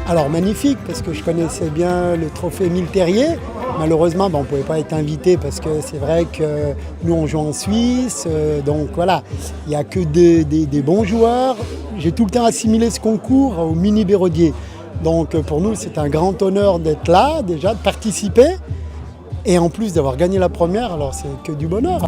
Alors magnifique, parce que je connaissais bien le trophée Émile Terrier. Malheureusement, on ne pouvait pas être invité parce que c'est vrai que nous on joue en Suisse. Donc voilà, il n'y a que des bons joueurs. J'ai tout le temps assimilé ce concours au Mini Béraudier. Donc pour nous c'est un grand honneur d'être là, déjà de participer. Et en plus d'avoir gagné la première, alors c'est que du bonheur.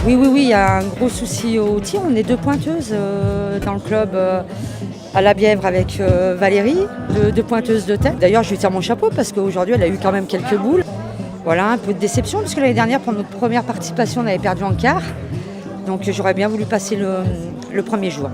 Oui, il y a un gros souci au tir. On est deux pointeuses dans le club à la Bièvre avec Valérie, deux pointeuses de tête. D'ailleurs, je lui tire mon chapeau parce qu'aujourd'hui, elle a eu quand même quelques boules. Voilà, un peu de déception parce que l'année dernière, pour notre première participation, on avait perdu en quart. Donc j'aurais bien voulu passer le premier jour.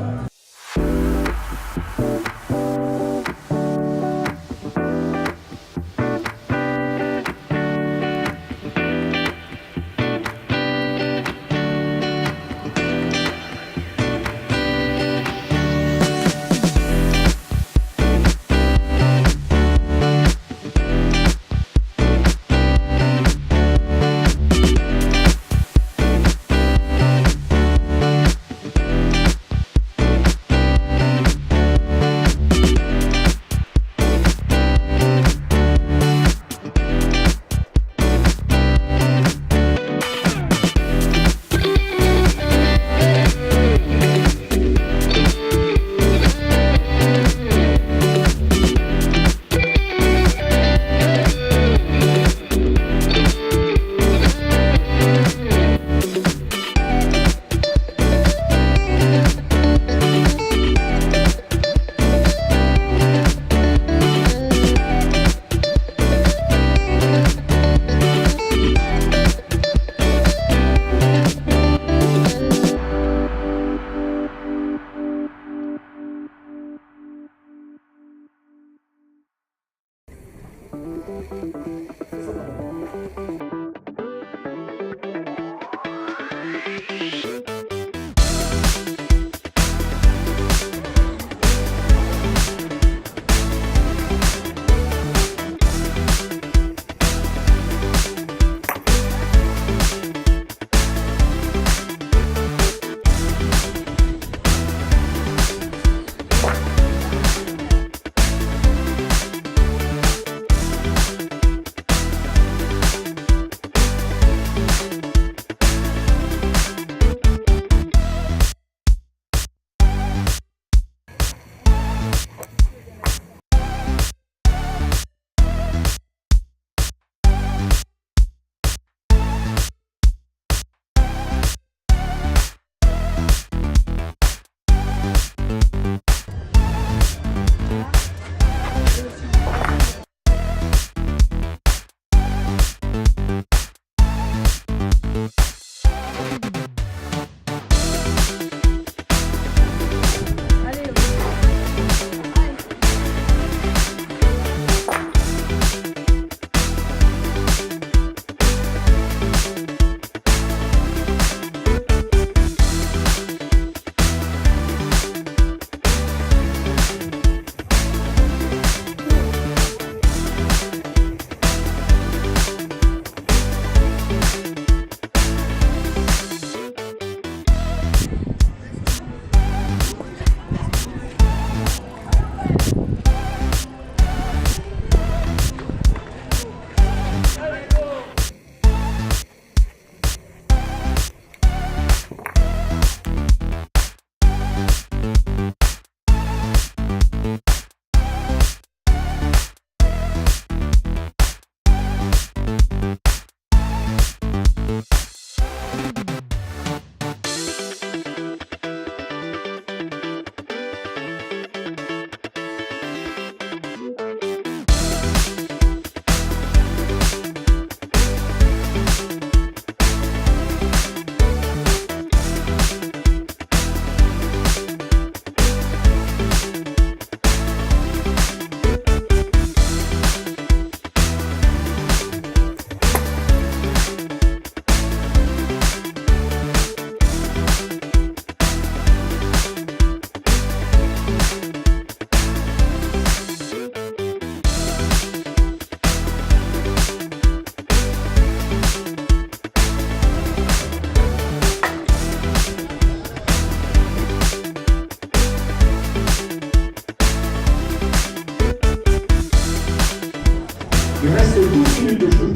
Il reste 12 minutes de jeu.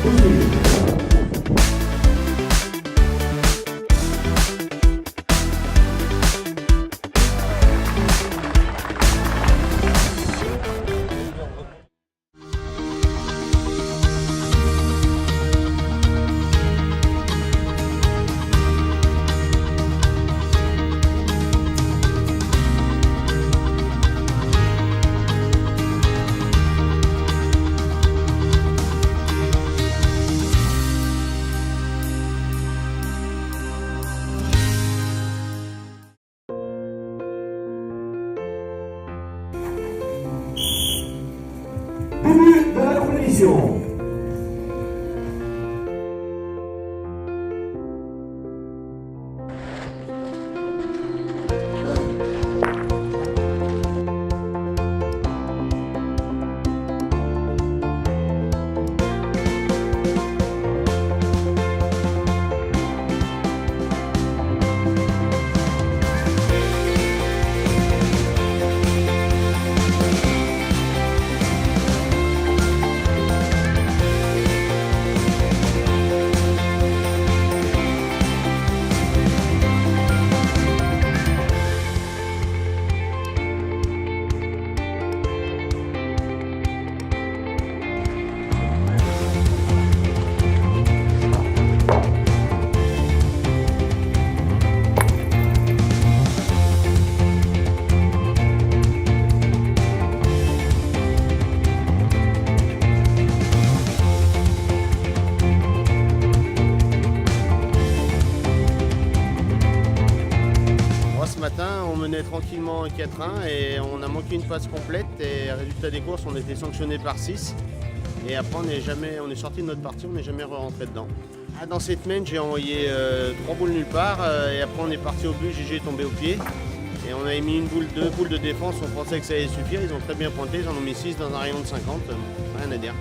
12 minutes. Début de la compétition. Ce matin, on menait tranquillement 4-1 et on a manqué une phase complète et résultat des courses, on était sanctionné par 6. Et après, on est sorti de notre partie, on n'est jamais rentré dedans. Dans cette main, j'ai envoyé 3 boules nulle part. Et après, on est parti au but, GG est tombé au pied. Et on avait mis 2 boules de défense, on pensait que ça allait suffire. Ils ont très bien pointé, ils en ont mis 6 dans un rayon de 50. Rien à dire.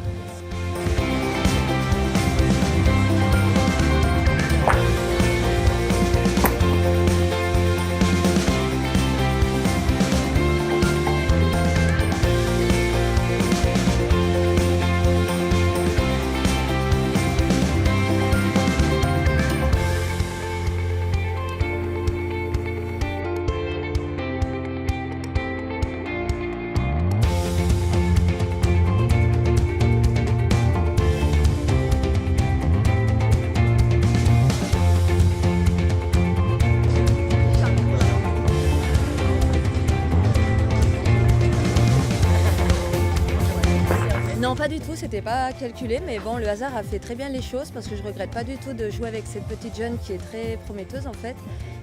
Non, pas du tout, c'était pas calculé, mais bon, le hasard a fait très bien les choses parce que je regrette pas du tout de jouer avec cette petite jeune qui est très prometteuse en fait,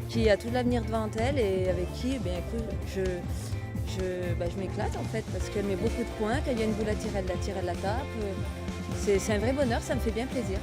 qui a tout l'avenir devant elle et avec qui, écoute, je m'éclate en fait parce qu'elle met beaucoup de points, quand il y a une boule à tirer, elle la tape. C'est un vrai bonheur, ça me fait bien plaisir.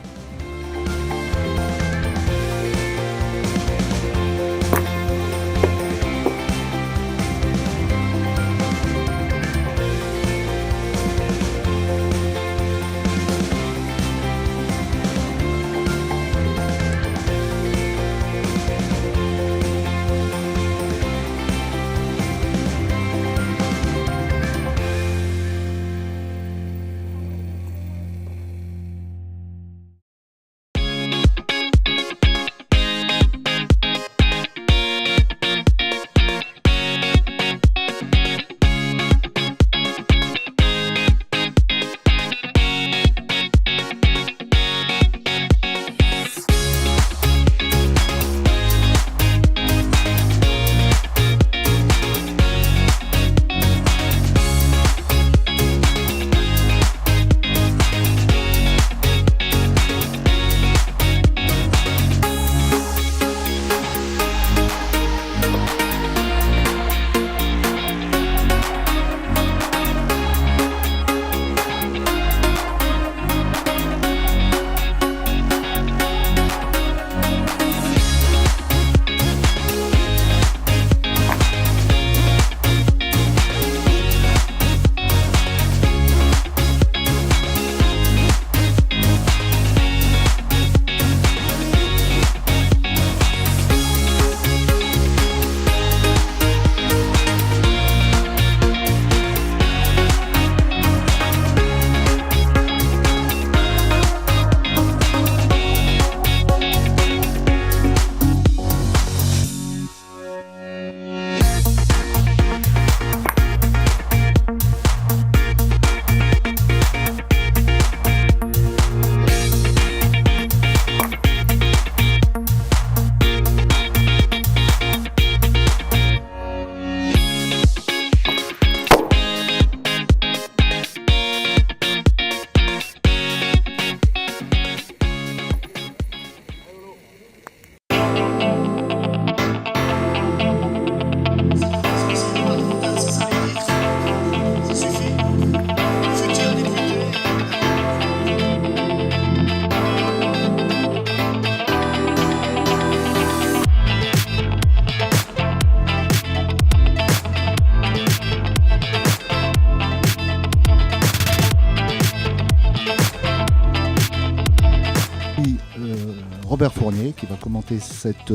Robert Fournier qui va commenter cette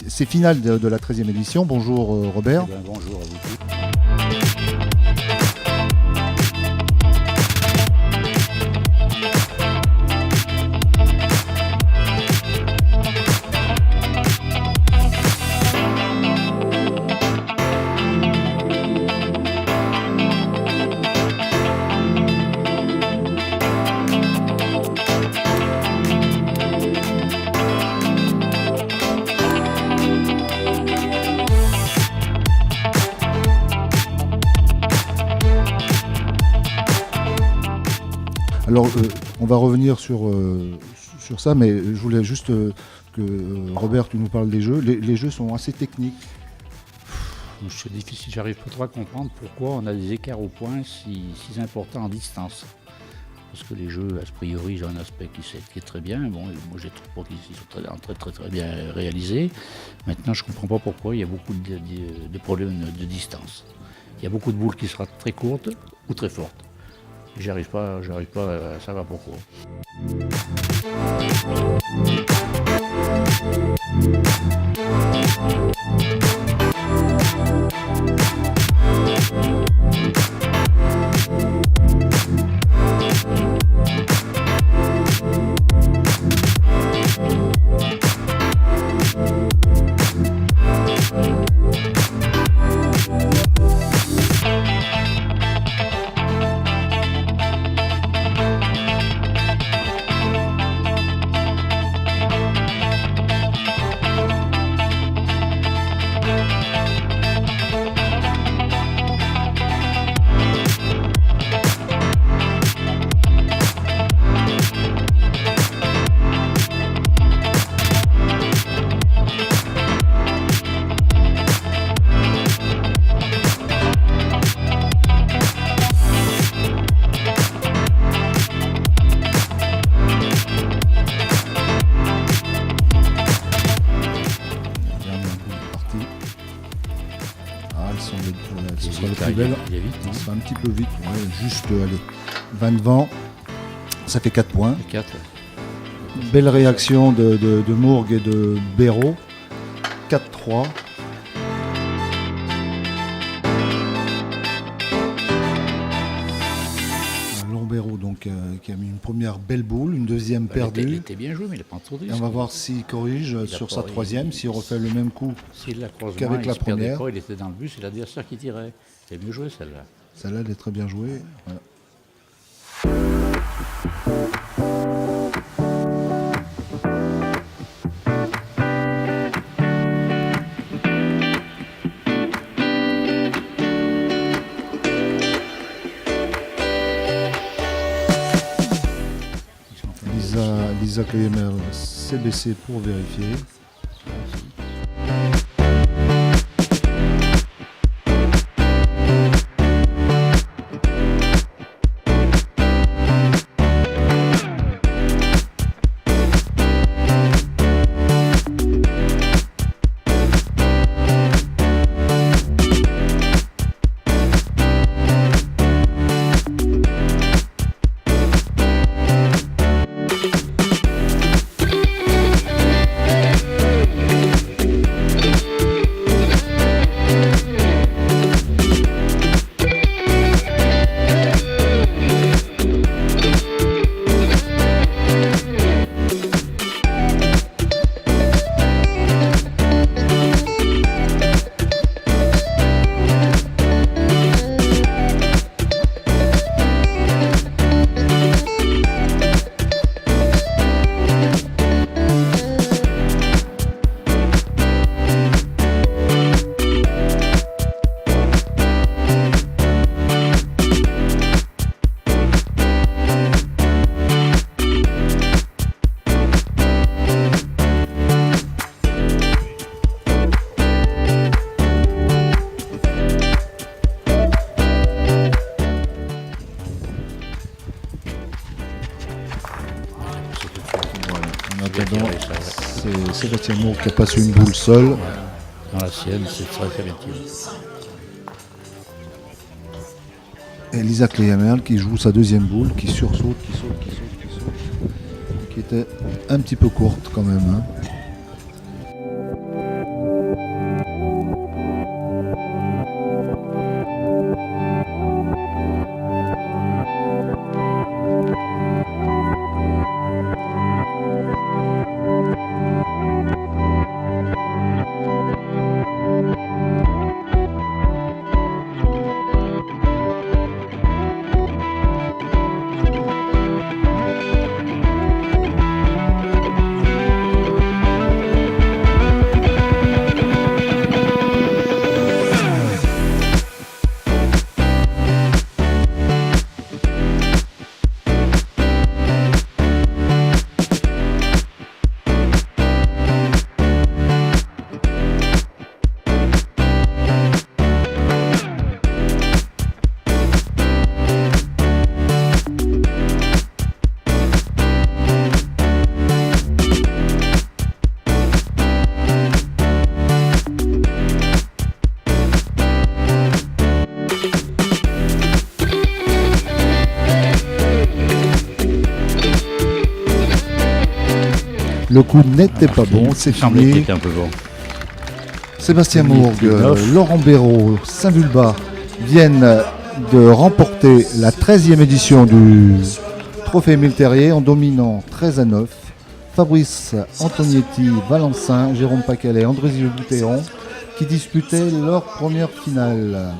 ces finales de la 13e édition. Bonjour Robert. Eh bien, bonjour à vous tous. Alors, on va revenir sur ça, mais je voulais juste que Robert, tu nous parles des jeux. Les jeux sont assez techniques. C'est difficile, j'arrive pas trop à comprendre pourquoi on a des écarts au point si importants en distance. Parce que les jeux, a priori, ils ont un aspect qui est très bien. Bon, moi, je trouve qu'ils sont très bien réalisés. Maintenant, je ne comprends pas pourquoi il y a beaucoup de problèmes de distance. Il y a beaucoup de boules qui seront très courtes ou très fortes. J'arrive pas à savoir pourquoi. Ce sera le plus belle. Il est vite, non? Ce sera un petit peu vite, ouais, juste allez, 20 devant, ça fait 4 points. 4. Belle réaction de Mourgue et de Béraud. 4-3. Béraud donc qui a mis une première belle boule, une deuxième perdue. Il était bien joué, mais il n'a pas trop de risque. Et on va voir s'il corrige sur sa troisième, s'il refait le même coup qu'avec la première. Il était dans le but, c'est l'adversaire qui tirait. C'est mieux joué celle-là. Celle-là, elle est très bien jouée. Voilà. Lisa Klemer s'est baissée pour vérifier. C'est Sébastien Mourgue qui a passé une boule seule. Dans la sienne, c'est très fertile. Et Lisa Klemer qui joue sa deuxième boule, qui sursaute, qui était un petit peu courte quand même. Hein. Le coup n'était pas bon, c'est semblait qu'il fini. était un peu bon. Sébastien Fini, Mourgue, neuf. Laurent Béraud, Saint-Vulbas viennent de remporter la 13e édition du Trophée Émile Terrier en dominant 13-9. Fabrice Antonietti, Valencin, Jérôme Pacalet, André Boutéon qui disputaient leur première finale.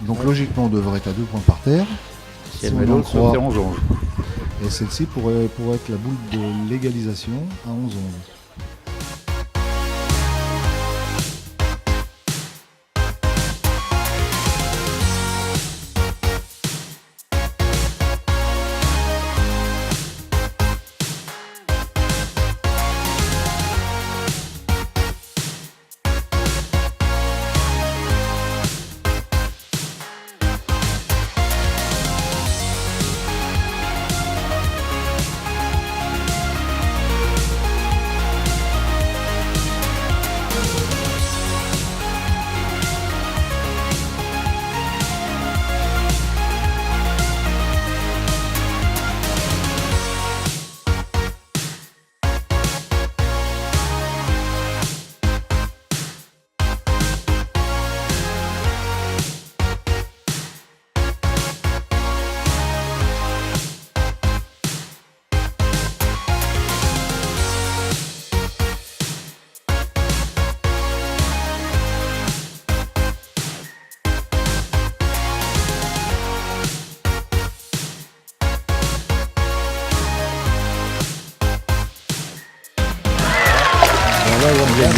Donc logiquement on devrait être à 2 points par terre. Si elle on met en l'autre, croit. c'est 11-11. Et celle-ci pourrait être la boule de l'égalisation à 11-11.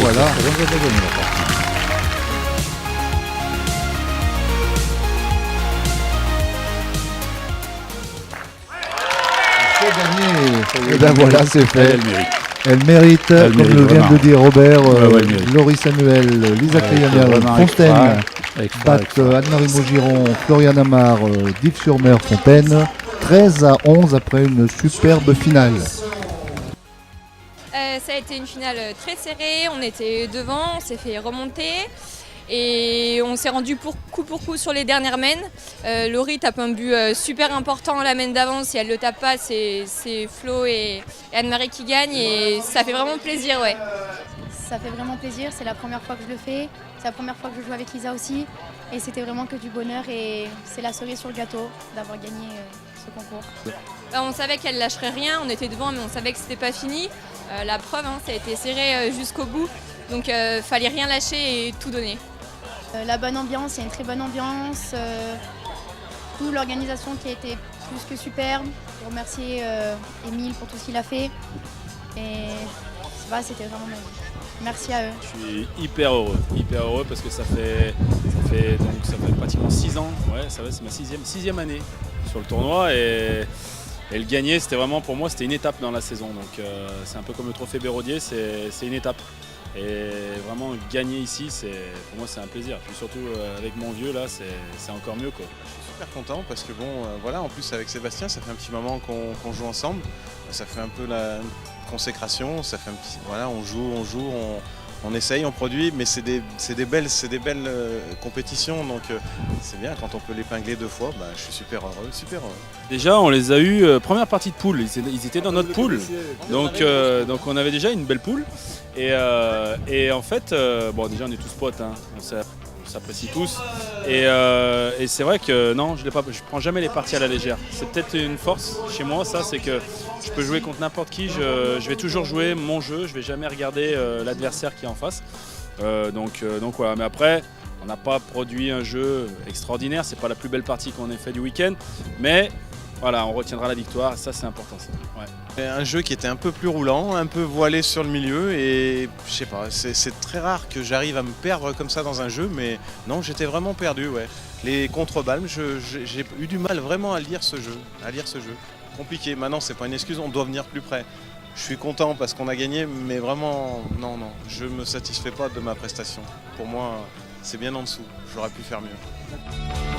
Voilà. C'est gagné. Et ben voilà, c'est fait. Elle mérite. Elle mérite, Elle comme mérite le vient vraiment. de dire Robert, Ouais, elle mérite. Laurie Samuel, Lisa Cléanière, vraiment Fontaine, extra, battent Anne-Marie Maugiron, Florian Amar, Dives-sur-Mer, Fontaine, 13-11 après une superbe finale. Ça a été une finale très serrée, on était devant, on s'est fait remonter et on s'est rendu coup pour coup sur les dernières mènes. Laurie tape un but super important à la mène d'avance, si elle ne le tape pas, c'est Flo et Anne-Marie qui gagnent et ça fait vraiment plaisir. Ouais. Ça fait vraiment plaisir, c'est la première fois que je le fais, c'est la première fois que je joue avec Lisa aussi et c'était vraiment que du bonheur et c'est la cerise sur le gâteau d'avoir gagné ce concours. On savait qu'elle lâcherait rien, on était devant mais on savait que c'était pas fini. La preuve, ça a été serré jusqu'au bout, donc fallait rien lâcher et tout donner. La bonne ambiance, il y a une très bonne ambiance, toute l'organisation qui a été plus que superbe. Je veux remercier Émile pour tout ce qu'il a fait et c'était vraiment magique. Merci à eux. Je suis hyper heureux parce que ça fait pratiquement 6 ans, c'est ma sixième année sur le tournoi et le gagner c'était vraiment pour moi c'était une étape dans la saison, donc c'est un peu comme le trophée Béraudier, c'est une étape et vraiment gagner ici pour moi c'est un plaisir, puis surtout avec mon vieux là c'est encore mieux quoi. Je suis super content parce que voilà, en plus avec Sébastien ça fait un petit moment qu'on joue ensemble, ça fait un peu la consécration, ça fait on joue, on essaye, on produit, mais c'est des belles compétitions, donc c'est bien quand on peut l'épingler 2 fois, je suis super heureux. Déjà on les a eu première partie de poule, ils étaient dans notre poule, donc on avait déjà une belle poule et en fait, déjà on est tous potes, on s'apprécie tous et c'est vrai que non, je prends jamais les parties à la légère. C'est peut-être une force chez moi, ça, c'est que je peux jouer contre n'importe qui, je vais toujours jouer mon jeu, je vais jamais regarder l'adversaire qui est en face. Donc voilà, mais après on n'a pas produit un jeu extraordinaire, c'est pas la plus belle partie qu'on ait fait du week-end, mais voilà, on retiendra la victoire, ça c'est important ça. Ouais. Un jeu qui était un peu plus roulant, un peu voilé sur le milieu et je sais pas, c'est très rare que j'arrive à me perdre comme ça dans un jeu, mais non, j'étais vraiment perdu. Ouais. Les contre-balles, j'ai eu du mal vraiment à lire ce jeu. Compliqué, maintenant c'est pas une excuse, on doit venir plus près. Je suis content parce qu'on a gagné, mais vraiment, non, je ne me satisfais pas de ma prestation. Pour moi, c'est bien en dessous. J'aurais pu faire mieux.